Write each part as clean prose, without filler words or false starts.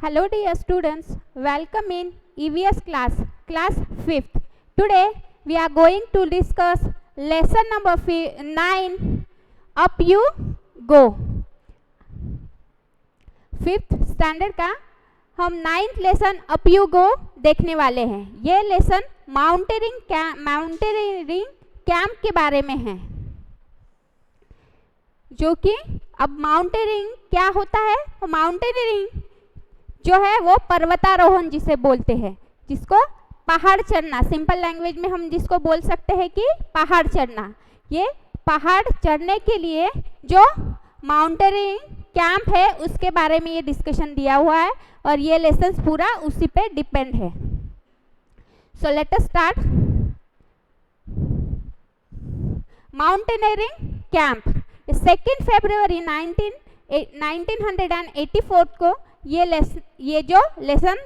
Hello dear students, welcome in EVS class 5th. Today we are going to discuss lesson number 9, Up You Go. 5th standard का हम 9th lesson up you go देखने वाले हैं। ये lesson mountaineering camp के बारे में है, जो कि अब माउंटेनियरिंग क्या होता है। तो माउंटेनियरिंग जो है वो पर्वतारोहण जिसे बोलते हैं, जिसको पहाड़ चढ़ना, सिंपल लैंग्वेज में हम जिसको बोल सकते हैं कि पहाड़ चढ़ना। ये पहाड़ चढ़ने के लिए जो माउंटेनियरिंग कैंप है उसके बारे में ये डिस्कशन दिया हुआ है और ये लेसन पूरा उसी पे डिपेंड है। So let us start. Mountaineering camp 2 फरवरी 1984 को ये जो लेसन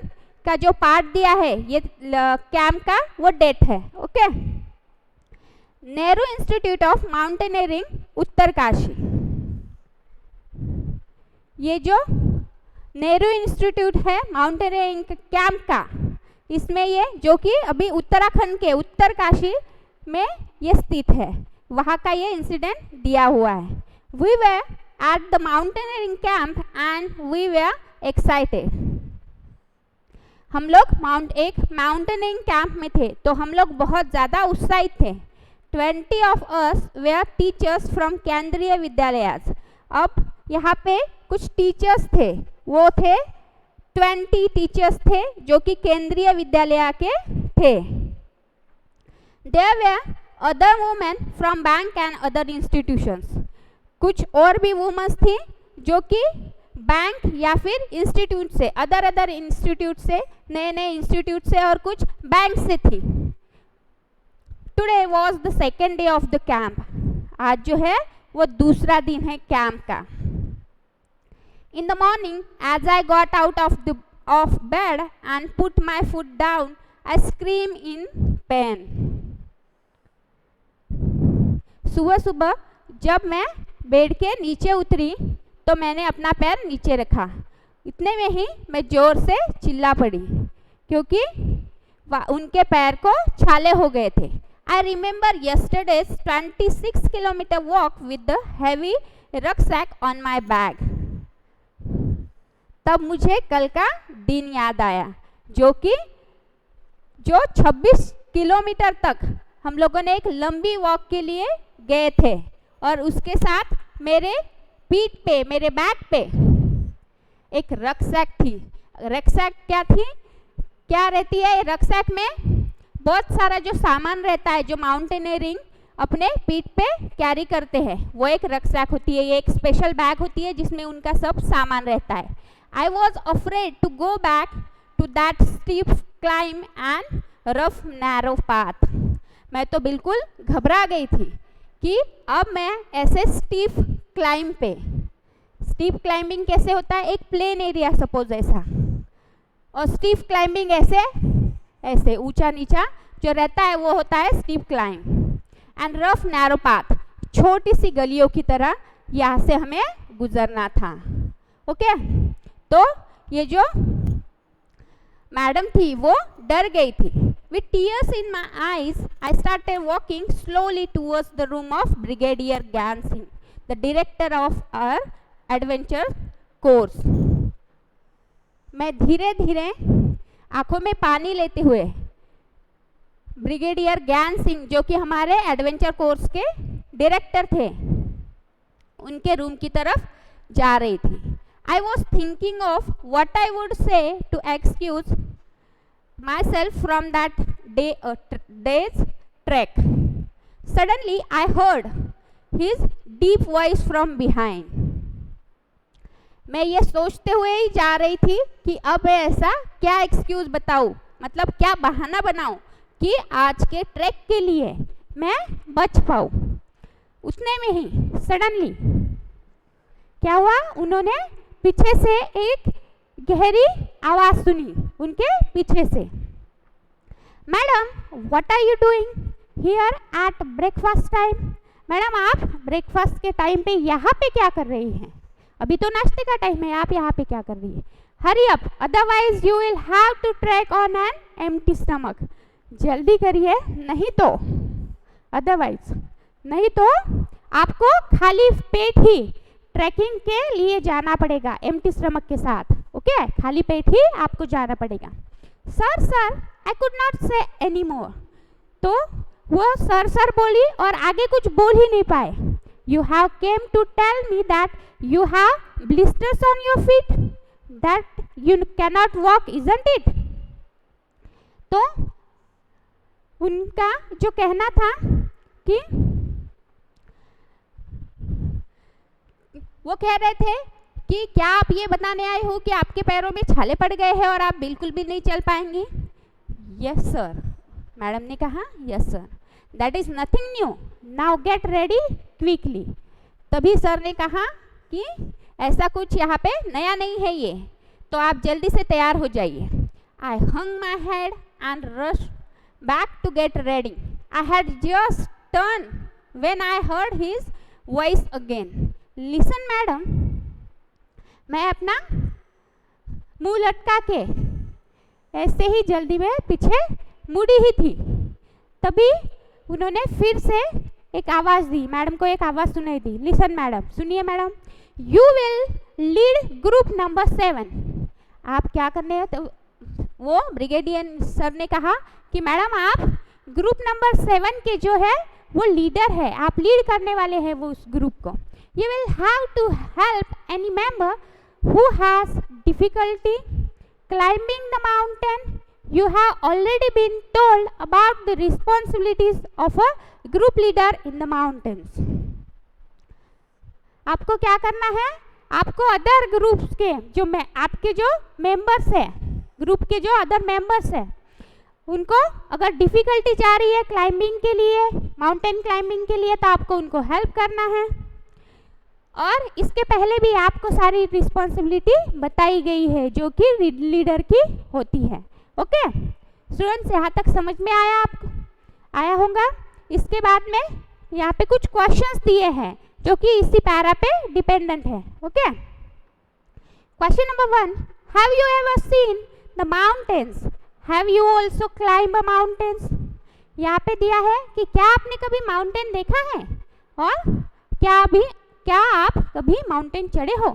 का जो पार्ट दिया है, ये कैंप का वो डेट है। Okay, Nehru institute of mountaineering Uttarkashi. ये जो नेहरू इंस्टीट्यूट है माउंटेनियरिंग कैंप का, इसमें ये जो कि अभी उत्तराखंड के उत्तरकाशी में ये स्थित है, वहाँ का ये इंसिडेंट दिया हुआ है। We were at the mountaineering camp and we were excited. हम लोग माउंटेनियरिंग कैंप में थे तो हम लोग बहुत ज़्यादा उत्साहित थे। 20 of us were teachers from केंद्रीय विद्यालय। अब यहाँ पे कुछ टीचर्स थे, वो थे 20 टीचर्स थे जो कि केंद्रीय विद्यालय के थे। There were other women from bank and other institutions. कुछ और भी वुमेन्स थी जो कि बैंक या फिर इंस्टीट्यूट से, अदर इंस्टीट्यूट से, नए इंस्टीट्यूट से और कुछ बैंक से थी। Today was the second day of the camp. आज जो है वो दूसरा दिन है कैंप का। In the morning as I got out of bed and put my foot down I scream in pain. सुबह जब मैं बेड के नीचे उतरी तो मैंने अपना पैर नीचे रखा। इतने में ही मैं जोर से चिल्ला पड़ी क्योंकि उनके पैर को छाले हो गए थे। I remember yesterday's 26 kilometre walk with the heavy rucksack on my bag. तब मुझे कल का दिन याद आया जो 26 किलोमीटर तक हम लोगों ने एक लंबी वॉक के लिए गए थे और उसके साथ मेरे पीठ पे, मेरे बैक पे एक रक्सैक थी। रक्सैक क्या रहती है? रक्सैक में बहुत सारा जो सामान रहता है जो माउंटेनियरिंग अपने पीठ पे कैरी करते हैं, वो एक रक्सैक होती है। ये एक स्पेशल बैग होती है जिसमें उनका सब सामान रहता है। I was afraid to go back to that steep climb and rough narrow path. मैं तो बिल्कुल घबरा गई थी कि अब मैं ऐसे स्टीप क्लाइंबिंग कैसे होता है, एक प्लेन एरिया सपोज ऐसा, और स्टीप क्लाइंबिंग ऐसे ऊंचा नीचा जो रहता है वो होता है steep climb. And rough narrow path, छोटी सी गलियों की तरह यहाँ से हमें गुजरना था। ओके, तो ये जो मैडम थी वो डर गई थी। With tears in my eyes, I started walking slowly towards the room of Brigadier Gyan Singh, the director of our adventure course. मैं धीरे धीरे आंखों में पानी लेते हुए ब्रिगेडियर ज्ञान सिंह, जो कि हमारे एडवेंचर कोर्स के डायरेक्टर थे, उनके रूम की तरफ जा रही थी। I was thinking of what I would say to excuse myself from that day's trek. Suddenly I heard his deep voice from behind. मैं ये सोचते हुए ही जा रही थी कि अब ऐसा क्या एक्सक्यूज बताऊं, मतलब क्या बहाना बनाऊं कि आज के ट्रैक के लिए मैं बच पाऊं। उतने में ही सडनली क्या हुआ, उन्होंने पीछे से एक गहरी आवाज सुनी, उनके पीछे से। Madam, what are you doing here at breakfast time? Madam, आप ब्रेकफास्ट के टाइम पे यहाँ पे क्या कर रही हैं? अभी तो नाश्ते का टाइम है, आप यहाँ पे क्या कर रही है? Hurry up, otherwise you will have to track on an empty stomach. जल्दी करिए, नहीं तो अदरवाइज, नहीं तो आपको खाली पेट ही ट्रैकिंग के लिए जाना पड़ेगा एम्प्टी स्टमक के साथ। ओके, खाली पेट ही आपको जाना पड़ेगा। सर आई कुड नॉट से एनी मोर। तो वो सर बोली और आगे कुछ बोल ही नहीं पाए। You have came to tell me that you have blisters on your feet, that you cannot walk, isn't it. तो उनका जो कहना था कि वो कह रहे थे कि क्या आप ये बताने आए हो कि आपके पैरों में छाले पड़ गए हैं और आप बिल्कुल भी नहीं चल पाएंगे? यस सर, मैडम ने कहा yes sir, that is nothing new, now get ready quickly. तभी सर ने कहा कि ऐसा कुछ यहाँ पे नया नहीं है ये, तो आप जल्दी से तैयार हो जाइए। I hung my head and rush back to get ready. I had just turn when I heard his voice again. Listen madam, मैं अपना मुंह लटका के ऐसे ही जल्दी में पीछे मुड़ी ही थी। तभी उन्होंने फिर से एक आवाज़ दी, मैडम को एक आवाज़ सुनाई दी। लिसन मैडम, सुनिए madam, you will lead group number 7। आप क्या करने हैं? तो वो ब्रिगेडियर सर ने कहा कि मैडम आप ग्रुप नंबर 7 के जो है वो लीडर है, आप लीड करने वाले हैं वो उस ग्रुप को। You will have to help any member who has difficulty climbing the mountain. You have already been told about the responsibilities of a group leader in the mountains. आपको क्या करना है? आपको अदर ग्रुप्स के जो आपके जो मेंबर्स है, ग्रुप के जो अदर मेंबर्स है, उनको अगर डिफिकल्टी जा रही है क्लाइंबिंग के लिए, माउंटेन क्लाइंबिंग के लिए, तो आपको उनको हेल्प करना है। और इसके पहले भी आपको सारी रिस्पॉन्सिबिलिटी बताई गई है जो कि लीडर की होती है। ओके स्टूडेंट्स, यहाँ तक समझ में आया आपको? आया होगा। इसके बाद में यहाँ पे कुछ क्वेश्चंस दिए हैं जो कि इसी पैरा पे डिपेंडेंट है। Okay, question number 1, have you ever seen the mountains, have you also climb a mountains. यहाँ पे दिया है कि क्या आपने कभी माउंटेन देखा है और क्या आप कभी माउंटेन चढ़े हो।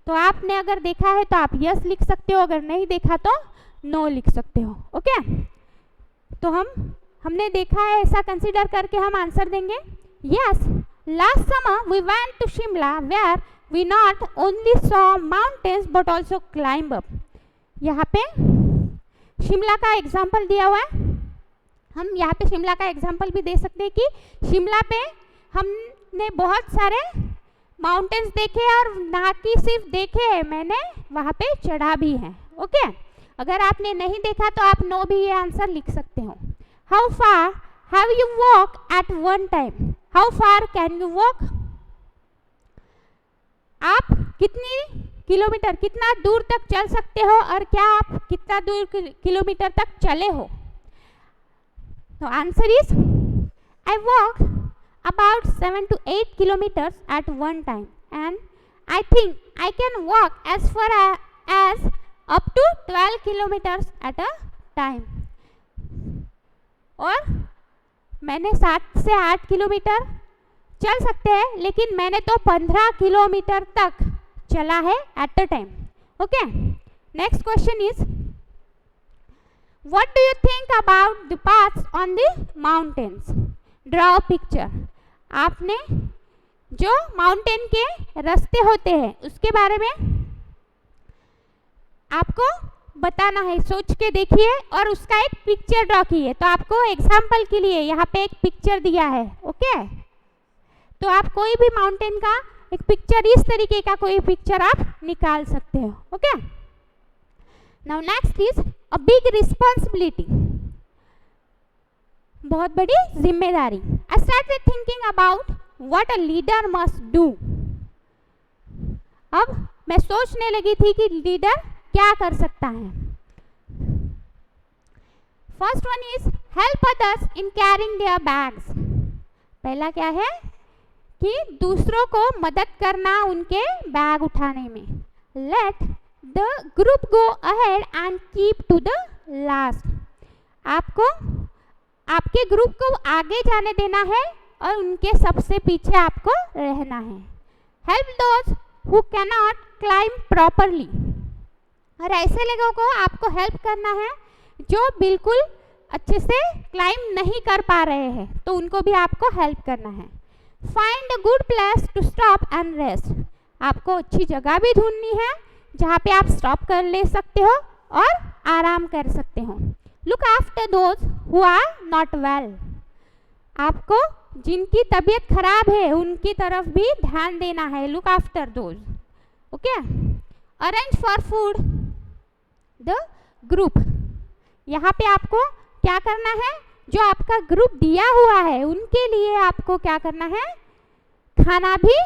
तो आपने अगर देखा है तो आप यस लिख सकते हो, अगर नहीं देखा तो नो लिख सकते हो। ओके, तो हमने देखा है ऐसा कंसीडर करके हम आंसर देंगे। Yes, last summer we went to Shimla where we not only saw mountains but also climb up. यहाँ पे शिमला का एग्जाम्पल दिया हुआ है। हम यहाँ पे शिमला का एग्जाम्पल भी दे सकते हैं कि शिमला पे हमने बहुत सारे माउंटेन्स देखे और ना कि सिर्फ देखे हैं, मैंने वहाँ पे चढ़ा भी है। ओके, अगर आपने नहीं देखा तो आप नो भी ये आंसर लिख सकते हो। How far have you walk at one time, how far can you walk. आप कितनी किलोमीटर, कितना दूर तक चल सकते हो और क्या आप कितना दूर किलोमीटर तक चले हो। तो answer is I walk about 7 to 8 kilometers at one time, and I think I can walk as far as up to 12 kilometers at a time. और मैंने 7 से 8 किलोमीटर चल सकते हैं, लेकिन मैंने तो 15 किलोमीटर तक चला है at a time. Okay, next question is what do you think about the paths on the mountains? Draw a picture. आपने जो माउंटेन के रास्ते होते हैं उसके बारे में आपको बताना है, सोच के देखिए और उसका एक पिक्चर ड्रॉ कीजिए। तो आपको एग्जाम्पल के लिए यहाँ पे एक पिक्चर दिया है। ओके, तो आप कोई भी माउंटेन का एक पिक्चर, इस तरीके का कोई पिक्चर आप निकाल सकते हो। Okay, now next is a big responsibility, बहुत बड़ी जिम्मेदारी। I started thinking about what a leader must do. अब मैं सोचने लगी थी कि लीडर क्या कर सकता है। First one is help others in carrying there bags. पहला क्या है कि दूसरों को मदद करना उनके बैग उठाने में। Let the group go ahead and keep to the last. आपको आपके ग्रुप को आगे जाने देना है और उनके सबसे पीछे आपको रहना है। Help those who cannot climb properly, और ऐसे लोगों को आपको हेल्प करना है जो बिल्कुल अच्छे से क्लाइंब नहीं कर पा रहे हैं, तो उनको भी आपको हेल्प करना है। Find a good place to stop and rest, आपको अच्छी जगह भी ढूंढनी है जहाँ पे आप स्टॉप कर ले सकते हो और आराम कर सकते हो। Look after those who are not well, आपको जिनकी तबीयत खराब है उनकी तरफ भी ध्यान देना है। Look after those, okay. Arrange for food the group, यहाँ पे आपको क्या करना है, जो आपका ग्रुप दिया हुआ है उनके लिए आपको क्या करना है, खाना भी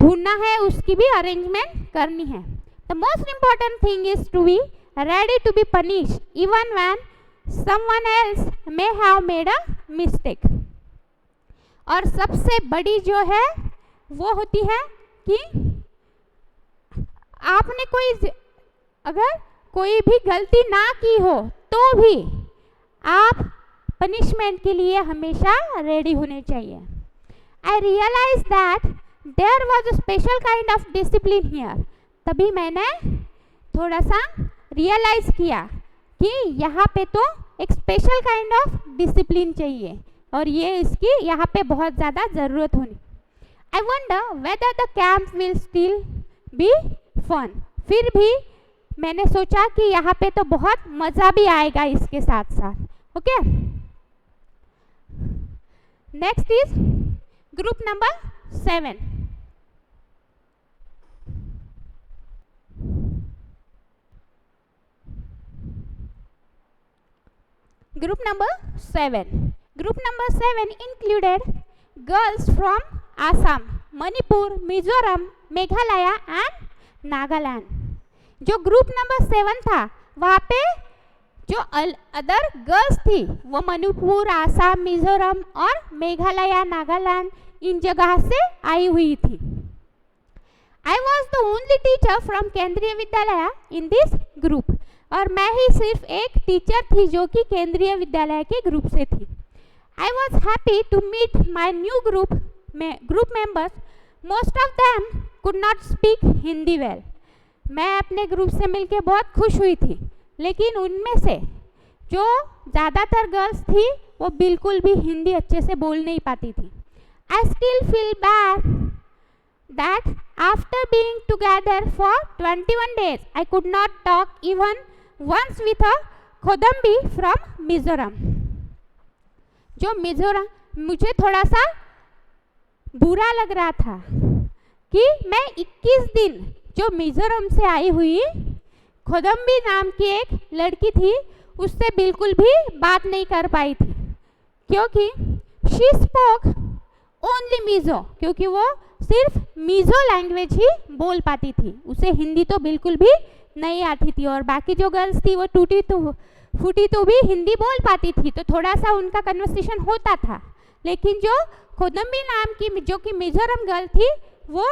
ढूंढना है, उसकी भी अरेंजमेंट करनी है। The most important thing is to be ready to be punish even when someone else may have made a mistake. और सबसे बड़ी जो है वो होती है कि आपने अगर कोई भी गलती ना की हो तो भी आप पनिशमेंट के लिए हमेशा रेडी होने चाहिए। I realize that there was a special kind of discipline here, तभी मैंने थोड़ा सा रियलाइज किया कि यहाँ पे तो एक स्पेशल काइंड ऑफ डिसिप्लिन चाहिए और ये इसकी यहाँ पे बहुत ज़्यादा ज़रूरत होनी। I wonder whether the camp will still be fun, फिर भी मैंने सोचा कि यहाँ पे तो बहुत मज़ा भी आएगा इसके साथ साथ। Okay, next is group number 7। Group number 7. Group number 7 included girls from Assam, Manipur, Mizoram, Meghalaya and Nagaland. जो ग्रुप नंबर 7 था वहाँ पे जो अदर गर्ल्स थी वो मणिपुर, आसाम, मिजोरम और मेघालय, नागालैंड इन जगह से आई हुई थी। I was the only teacher from केंद्रीय विद्यालय in this group, और मैं ही सिर्फ एक टीचर थी जो कि केंद्रीय विद्यालय के ग्रुप से थी। I was happy to meet my new group members. Most of them could not speak Hindi well. मैं अपने ग्रुप से मिलके बहुत खुश हुई थी, लेकिन उनमें से जो ज़्यादातर गर्ल्स थी वो बिल्कुल भी हिंदी अच्छे से बोल नहीं पाती थी। I still feel bad that after being together for 21 days, I could not talk even once with a खोदम्बी from Mizoram. जो मिजोरम, मुझे थोड़ा सा बुरा लग रहा था कि मैं 21 दिन जो मिजोरम से आई हुई खोदम्बी नाम की एक लड़की थी उससे बिल्कुल भी बात नहीं कर पाई थी, क्योंकि शी स्पोक ओनली मिजो, क्योंकि वो सिर्फ मिजो लैंग्वेज ही बोल पाती थी, उसे हिंदी तो बिल्कुल भी नहीं आती थी। और बाकी जो गर्ल्स थी वो टूटी तो फूटी तो भी हिंदी बोल पाती थी, तो थोड़ा सा उनका कन्वर्सेशन होता था। लेकिन जो खोदम्बी नाम की जो कि मिजोरम गर्ल थी वो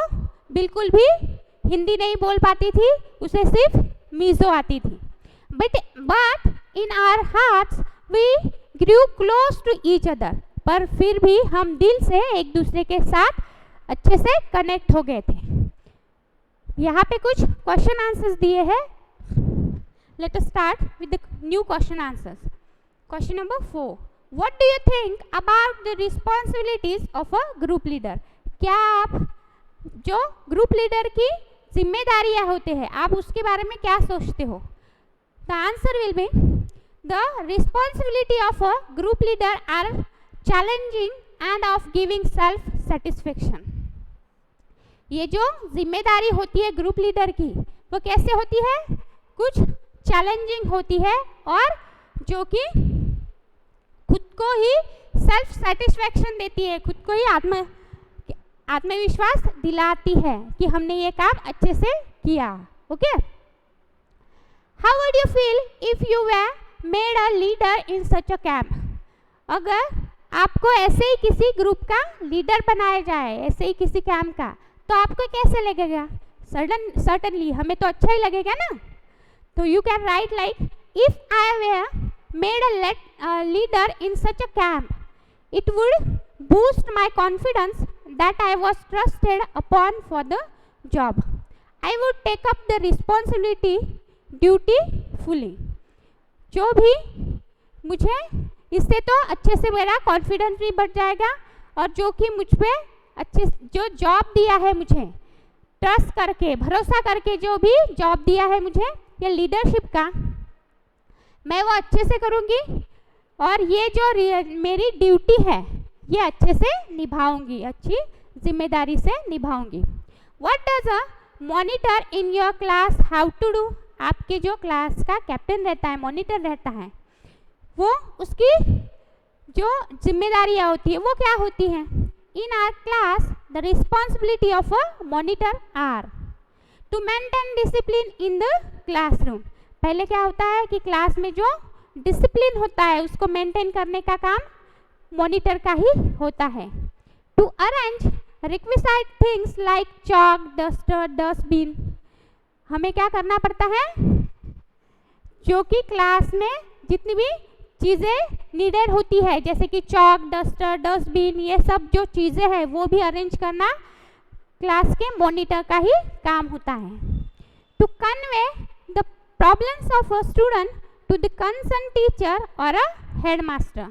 बिल्कुल भी हिंदी नहीं बोल पाती थी, उसे सिर्फ मिजो आती थी। But in our hearts we grew close to each other, पर फिर भी हम दिल से एक दूसरे के साथ अच्छे से कनेक्ट हो गए थे। यहाँ पे कुछ क्वेश्चन आंसर्स दिए हैं। Let us start with the new question answers. Question number 4, what do you think about the responsibilities of a group leader? क्या आप जो ग्रुप लीडर की जिम्मेदारियां होते हैं आप उसके बारे में क्या सोचते हो? The answer will be the responsibility of a group leader are challenging and of giving self satisfaction. ये जो जिम्मेदारी होती है ग्रुप लीडर की वो कैसे होती है? कुछ चैलेंजिंग होती है और जो कि खुद को ही सेल्फ सेटिस्फेक्शन देती है, खुद को ही आत्मविश्वास दिलाती है कि हमने ये काम अच्छे से किया। Okay, how would you feel if you were made a leader in such a camp? अगर आपको ऐसे ही किसी ग्रुप का लीडर बनाया जाए, ऐसे ही किसी कैंप का, तो आपको कैसे लगेगा? certainly हमें तो अच्छा ही लगेगा ना. तो you can write like, if I were made a leader in such a camp, it would boost my confidence that I was trusted upon for the job. I would take up the responsibility dutifully. जो भी मुझे इससे तो अच्छे से मेरा confidence भी बढ़ जाएगा और जो कि मुझ पे अच्छे जो जॉब दिया है मुझे ट्रस्ट करके भरोसा करके जो भी जॉब दिया है मुझे ये लीडरशिप का मैं वो अच्छे से करूँगी और ये जो मेरी ड्यूटी है ये अच्छे से निभाऊंगी, अच्छी जिम्मेदारी से निभाऊंगी. What does a monitor in your class how to do. आपके जो क्लास का कैप्टन रहता है, मॉनिटर रहता है, वो उसकी जो जिम्मेदारियाँ होती है वो क्या होती हैं. In our class the responsibility of a monitor are to maintain discipline in the classroom. पहले क्या होता है कि क्लास में जो डिसिप्लिन होता है उसको मेंटेन करने का काम मॉनिटर का ही होता है. To arrange requisite things like chalk, duster, dustbin. हमें क्या करना पड़ता है, जो कि क्लास में जितनी भी चीज़ें नीडेड होती है जैसे कि चॉक, डस्टर, डस्टबिन, ये सब जो चीज़ें हैं वो भी अरेंज करना क्लास के मॉनिटर का ही काम होता है. To convey the problems of a student to the concern teacher or a headmaster.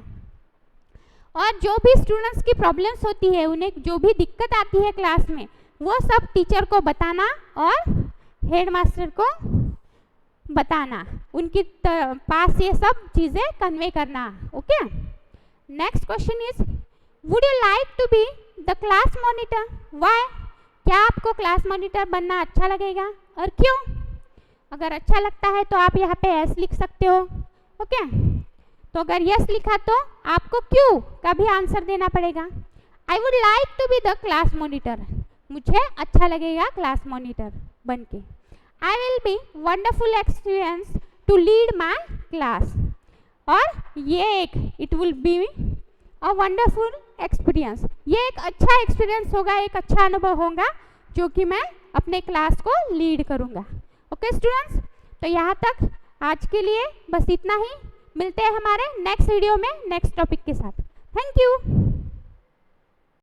और जो भी स्टूडेंट्स की प्रॉब्लम्स होती है, उन्हें जो भी दिक्कत आती है क्लास में, वो सब टीचर को बताना और हेडमास्टर को बताना, उनके पास ये सब चीज़ें कन्वे करना. Okay. Next question is, would you like to be the class monitor. Why. क्या आपको क्लास मॉनिटर बनना अच्छा लगेगा और क्यों. अगर अच्छा लगता है तो आप यहाँ पे यस लिख सकते हो. ओके. तो अगर यस लिखा तो आपको क्यों का भी आंसर देना पड़ेगा. I would like to be the class monitor. मुझे अच्छा लगेगा क्लास मॉनिटर बन के. I will be wonderful experience to lead my class. और ये एक it will be a wonderful experience. ये एक अच्छा एक्सपीरियंस होगा, एक अच्छा अनुभव होगा जो कि मैं अपने क्लास को लीड करूँगा. ओके स्टूडेंट्स, तो यहाँ तक आज के लिए बस इतना ही. मिलते हैं हमारे नेक्स्ट वीडियो में नेक्स्ट टॉपिक के साथ. Thank you.